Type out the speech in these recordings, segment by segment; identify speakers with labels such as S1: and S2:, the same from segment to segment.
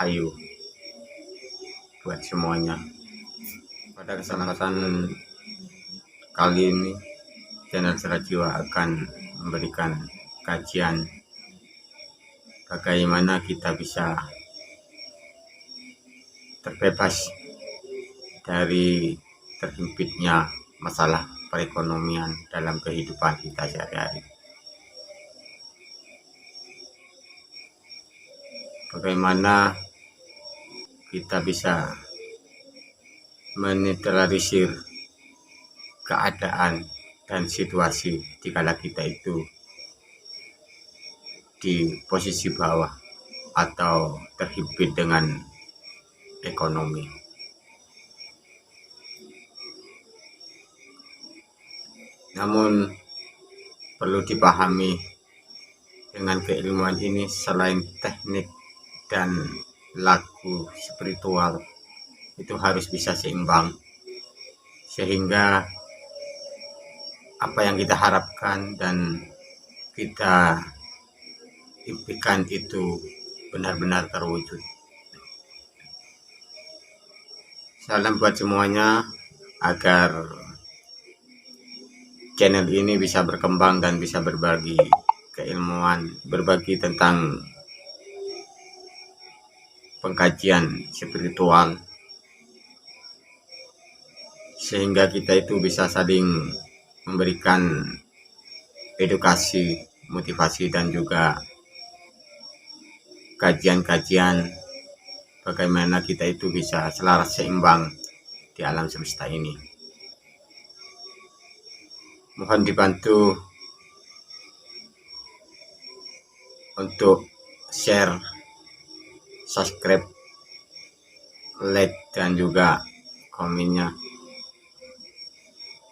S1: Rahayu buat semuanya. Pada kesempatan kali ini, channel Serat Jiwa akan memberikan kajian bagaimana kita bisa terbebas dari terhimpitnya masalah perekonomian dalam kehidupan kita sehari-hari. Bagaimana kita bisa menetralisir keadaan dan situasi jika kita itu di posisi bawah atau terhimpit dengan ekonomi. Namun perlu dipahami, dengan keilmuan ini selain teknik dan laku spiritual itu harus bisa seimbang, sehingga apa yang kita harapkan dan kita impikan itu benar-benar terwujud. Salam buat semuanya, agar channel ini bisa berkembang dan bisa berbagi keilmuan, berbagi tentang pengkajian spiritual, sehingga kita itu bisa saling memberikan edukasi, motivasi, dan juga kajian-kajian bagaimana kita itu bisa selaras seimbang di alam semesta ini. Mohon dibantu untuk share, subscribe, like, dan juga komennya.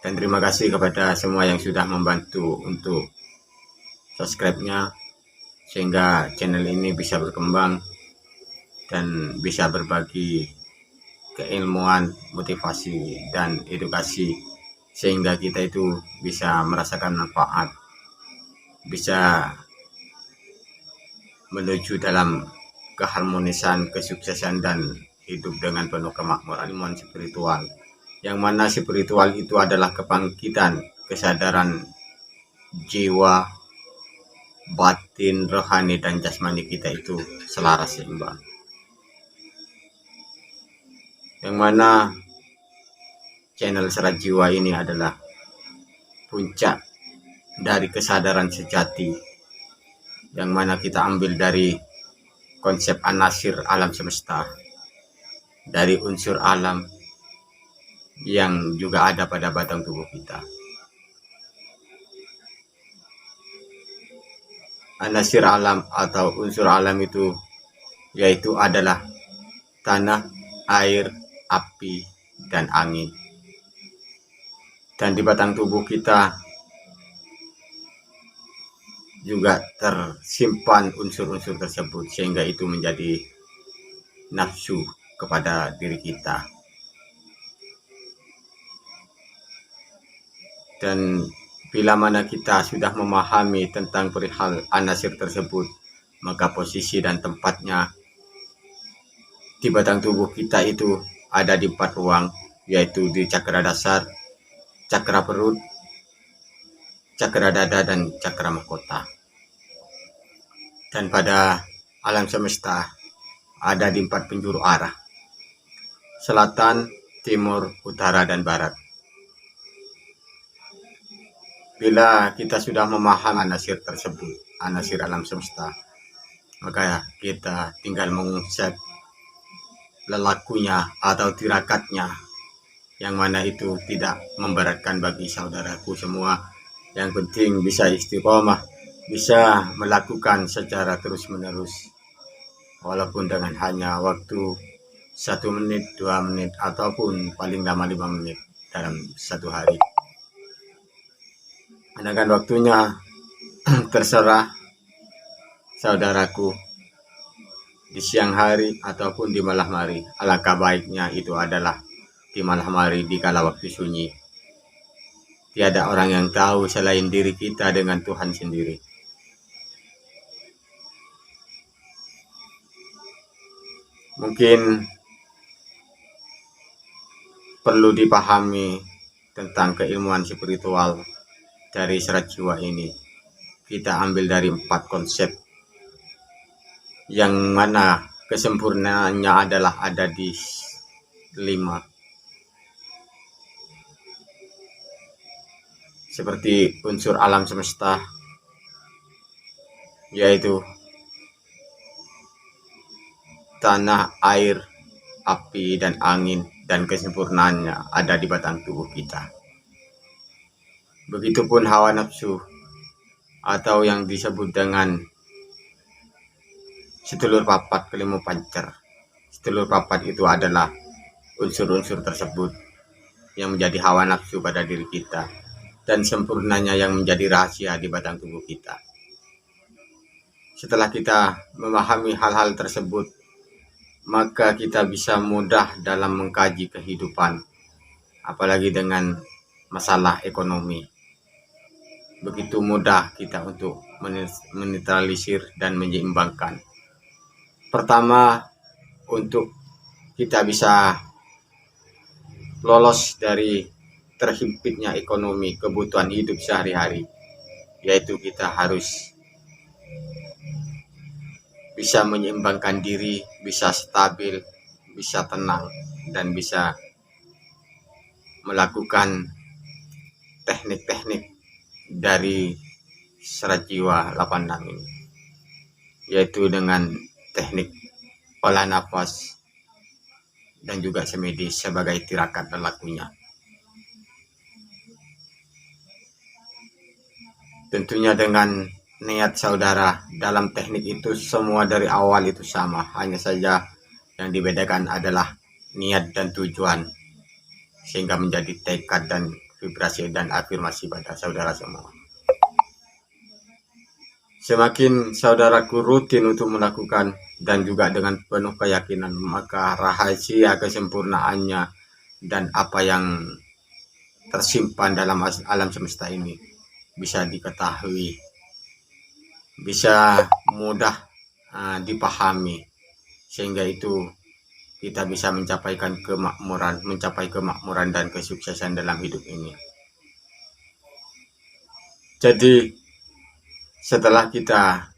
S1: Dan terima kasih kepada semua yang sudah membantu untuk subscribe-nya, sehingga channel ini bisa berkembang dan bisa berbagi keilmuan, motivasi, dan edukasi, sehingga kita itu bisa merasakan manfaat, bisa menuju dalam keharmonisan, kesuksesan, dan hidup dengan penuh kemakmuran spiritual, yang mana spiritual itu adalah kebangkitan kesadaran jiwa, batin, rohani, dan jasmani kita itu selaras seimbang, yang mana channel Serat Jiwa ini adalah puncak dari kesadaran sejati, yang mana kita ambil dari konsep anasir alam semesta, dari unsur alam yang juga ada pada batang tubuh kita. Anasir alam atau unsur alam itu yaitu adalah tanah, air, api, dan angin. Dan di batang tubuh kita juga tersimpan unsur-unsur tersebut, sehingga itu menjadi nafsu kepada diri kita. Dan bila mana kita sudah memahami tentang perihal anasir tersebut, maka posisi dan tempatnya di batang tubuh kita itu ada di 4 ruang, yaitu di cakra dasar, cakra perut, cakra dada, dan cakra mahkota. Dan pada alam semesta ada di 4 penjuru arah: selatan, timur, utara, dan barat. Bila kita sudah memahami anasir tersebut, anasir alam semesta, maka kita tinggal mengonsep lelakunya atau tirakatnya, yang mana itu tidak memberatkan bagi saudaraku semua. Yang penting bisa istiqomah, bisa melakukan secara terus-menerus, walaupun dengan hanya waktu 1 menit, 2 menit, ataupun paling lama 5 menit dalam 1 hari. Sedangkan waktunya terserah saudaraku, di siang hari ataupun di malam hari. Alangkah baiknya itu adalah di malam hari, di kala waktu sunyi. Tiada orang yang tahu selain diri kita dengan Tuhan sendiri. Mungkin perlu dipahami tentang keilmuan spiritual dari serat jiwa ini. Kita ambil dari 4 konsep, yang mana kesempurnaannya adalah ada di 5. Seperti unsur alam semesta, yaitu tanah, air, api, dan angin, dan kesempurnaannya ada di batang tubuh kita. Begitupun hawa nafsu, atau yang disebut dengan sedulur papat kelima pancer. Sedulur papat itu adalah unsur-unsur tersebut yang menjadi hawa nafsu pada diri kita, dan sempurnanya yang menjadi rahasia di batang tubuh kita. Setelah kita memahami hal-hal tersebut, maka kita bisa mudah dalam mengkaji kehidupan, apalagi dengan masalah ekonomi. Begitu mudah kita untuk menetralisir dan menyeimbangkan. Pertama, untuk kita bisa lolos dari terhimpitnya ekonomi kebutuhan hidup sehari-hari, yaitu kita harus bisa menyeimbangkan diri, bisa stabil, bisa tenang, dan bisa melakukan teknik-teknik dari serat jiwa 86 ini, yaitu dengan teknik olah nafas dan juga semedis sebagai tirakat lelakunya. Tentunya dengan niat saudara. Dalam teknik itu semua dari awal itu sama, hanya saja yang dibedakan adalah niat dan tujuan, sehingga menjadi tekad dan vibrasi dan afirmasi pada saudara semua. Semakin saudaraku rutin untuk melakukan dan juga dengan penuh keyakinan, maka rahasia kesempurnaannya dan apa yang tersimpan dalam alam semesta ini bisa diketahui, bisa mudah dipahami, sehingga itu kita bisa mencapai kemakmuran dan kesuksesan dalam hidup ini. Jadi setelah kita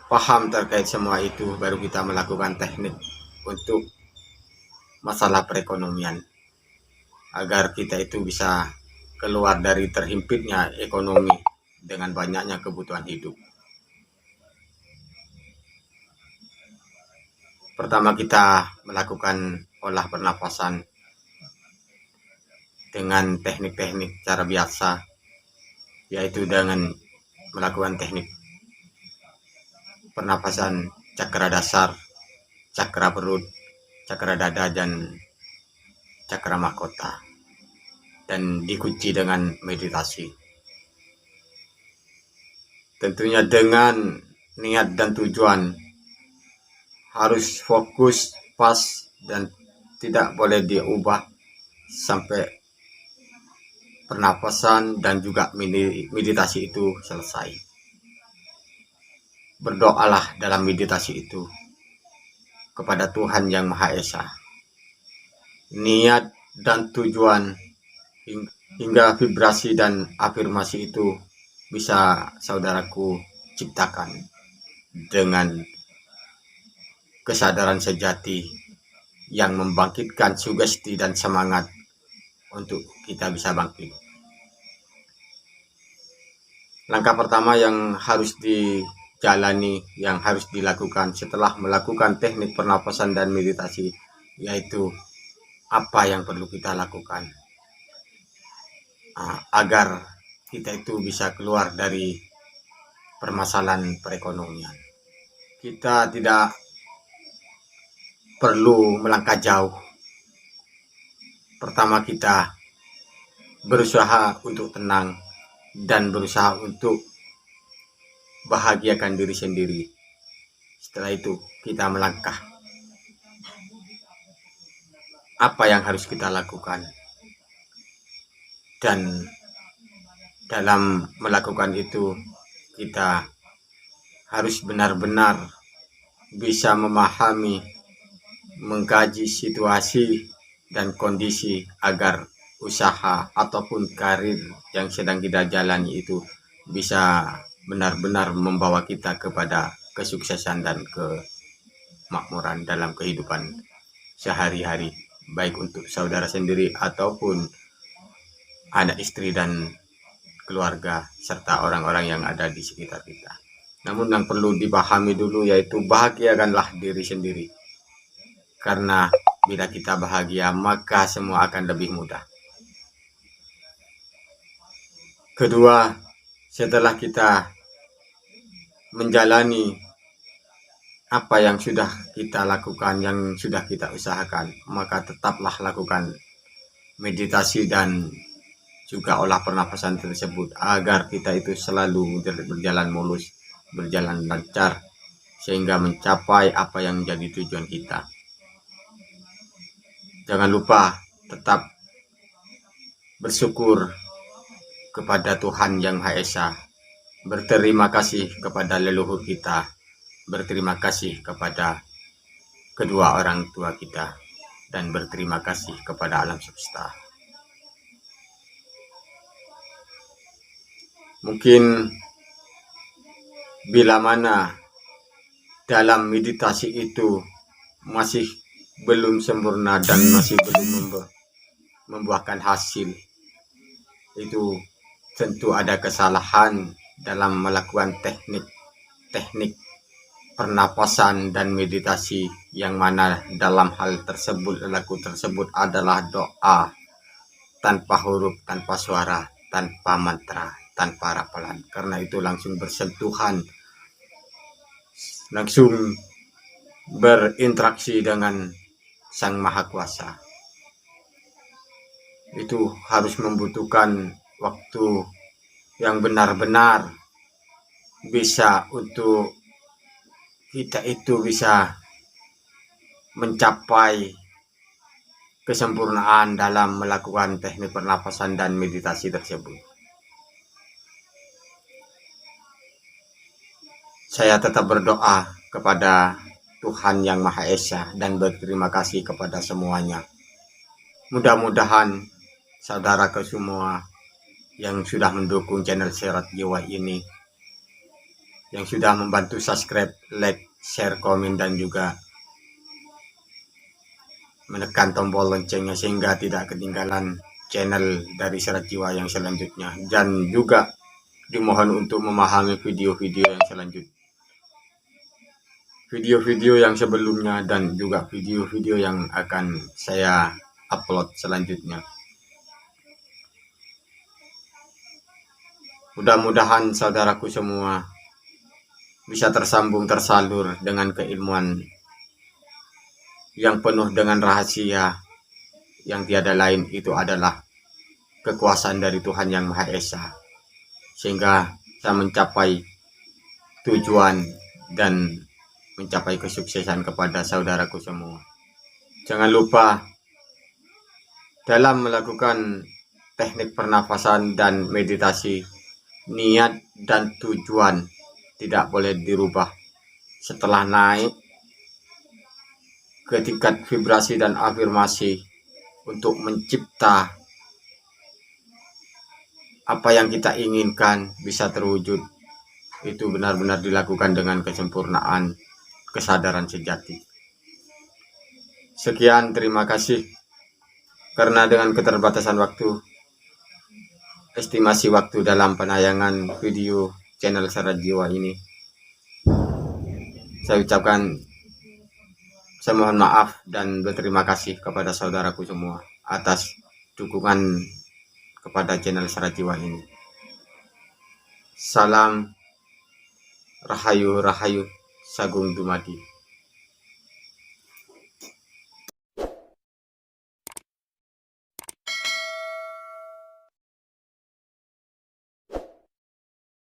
S1: paham terkait semua itu, baru kita melakukan teknik untuk masalah perekonomian, agar kita itu bisa keluar dari terhimpitnya ekonomi dengan banyaknya kebutuhan hidup. Pertama, kita melakukan olah pernafasan dengan teknik-teknik cara biasa, yaitu dengan melakukan teknik pernafasan cakra dasar, cakra perut, cakra dada, dan cakra mahkota, dan dikunci dengan meditasi. Tentunya dengan niat dan tujuan, harus fokus, pas, dan tidak boleh diubah sampai pernapasan dan juga meditasi itu selesai. Berdoalah dalam meditasi itu kepada Tuhan Yang Maha Esa. Niat dan tujuan hingga vibrasi dan afirmasi itu bisa saudaraku ciptakan dengan kesadaran sejati yang membangkitkan sugesti dan semangat untuk kita bisa bangkit. Langkah pertama yang harus dijalani, yang harus dilakukan setelah melakukan teknik pernapasan dan meditasi, yaitu apa yang perlu kita lakukan agar kita itu bisa keluar dari permasalahan perekonomian. Kita tidak perlu melangkah jauh. Pertama, kita berusaha untuk tenang dan berusaha untuk bahagiakan diri sendiri. Setelah itu kita melangkah. Apa yang harus kita lakukan? Dan dalam melakukan itu, kita harus benar-benar bisa memahami, mengkaji situasi dan kondisi agar usaha ataupun karir yang sedang kita jalani itu bisa benar-benar membawa kita kepada kesuksesan dan kemakmuran dalam kehidupan sehari-hari, baik untuk saudara sendiri ataupun anak istri dan keluarga serta orang-orang yang ada di sekitar kita. Namun yang perlu dipahami dulu yaitu bahagiakanlah diri sendiri. Karena bila kita bahagia maka semua akan lebih mudah. Kedua, setelah kita menjalani apa yang sudah kita lakukan, yang sudah kita usahakan, maka tetaplah lakukan meditasi dan juga olah pernapasan tersebut agar kita itu selalu berjalan mulus, berjalan lancar sehingga mencapai apa yang menjadi tujuan kita. Jangan lupa tetap bersyukur kepada Tuhan Yang Maha Esa, berterima kasih kepada leluhur kita, berterima kasih kepada kedua orang tua kita, dan berterima kasih kepada alam semesta. Mungkin bila mana dalam meditasi itu masih belum sempurna dan masih belum membuahkan hasil, itu tentu ada kesalahan dalam melakukan teknik pernapasan dan meditasi, yang mana dalam hal tersebut, laku tersebut adalah doa tanpa huruf, tanpa suara, tanpa mantra, tanpa rapalan. Karena itu langsung bersentuhan, langsung berinteraksi dengan Sang Maha Kuasa. Itu harus membutuhkan waktu yang benar-benar bisa untuk kita itu bisa mencapai kesempurnaan dalam melakukan teknik pernapasan dan meditasi tersebut. Saya tetap berdoa kepada Tuhan Yang Maha Esa dan berterima kasih kepada semuanya. Mudah-mudahan saudaraku semua yang sudah mendukung channel Serat Jiwa ini, yang sudah membantu subscribe, like, share, komen, dan juga menekan tombol loncengnya sehingga tidak ketinggalan channel dari Serat Jiwa yang selanjutnya, dan juga dimohon untuk memahami video-video yang selanjutnya, video-video yang sebelumnya, dan juga video-video yang akan saya upload selanjutnya. Mudah-mudahan saudaraku semua bisa tersambung, tersalur dengan keilmuan yang penuh dengan rahasia, yang tiada lain itu adalah kekuasaan dari Tuhan Yang Maha Esa, sehingga saya mencapai tujuan dan mencapai kesuksesan kepada saudaraku semua. Jangan lupa dalam melakukan teknik pernafasan dan meditasi, niat dan tujuan tidak boleh dirubah setelah naik ke tingkat vibrasi dan afirmasi untuk mencipta apa yang kita inginkan bisa terwujud. Itu benar-benar dilakukan dengan kesempurnaan kesadaran sejati. Sekian, terima kasih. Karena dengan keterbatasan waktu, estimasi waktu dalam penayangan video channel Serat Jiwa ini, saya ucapkan saya mohon maaf dan berterima kasih kepada saudaraku semua atas dukungan kepada channel Serat Jiwa ini. Salam Rahayu Rahayu Sagung Dumadi.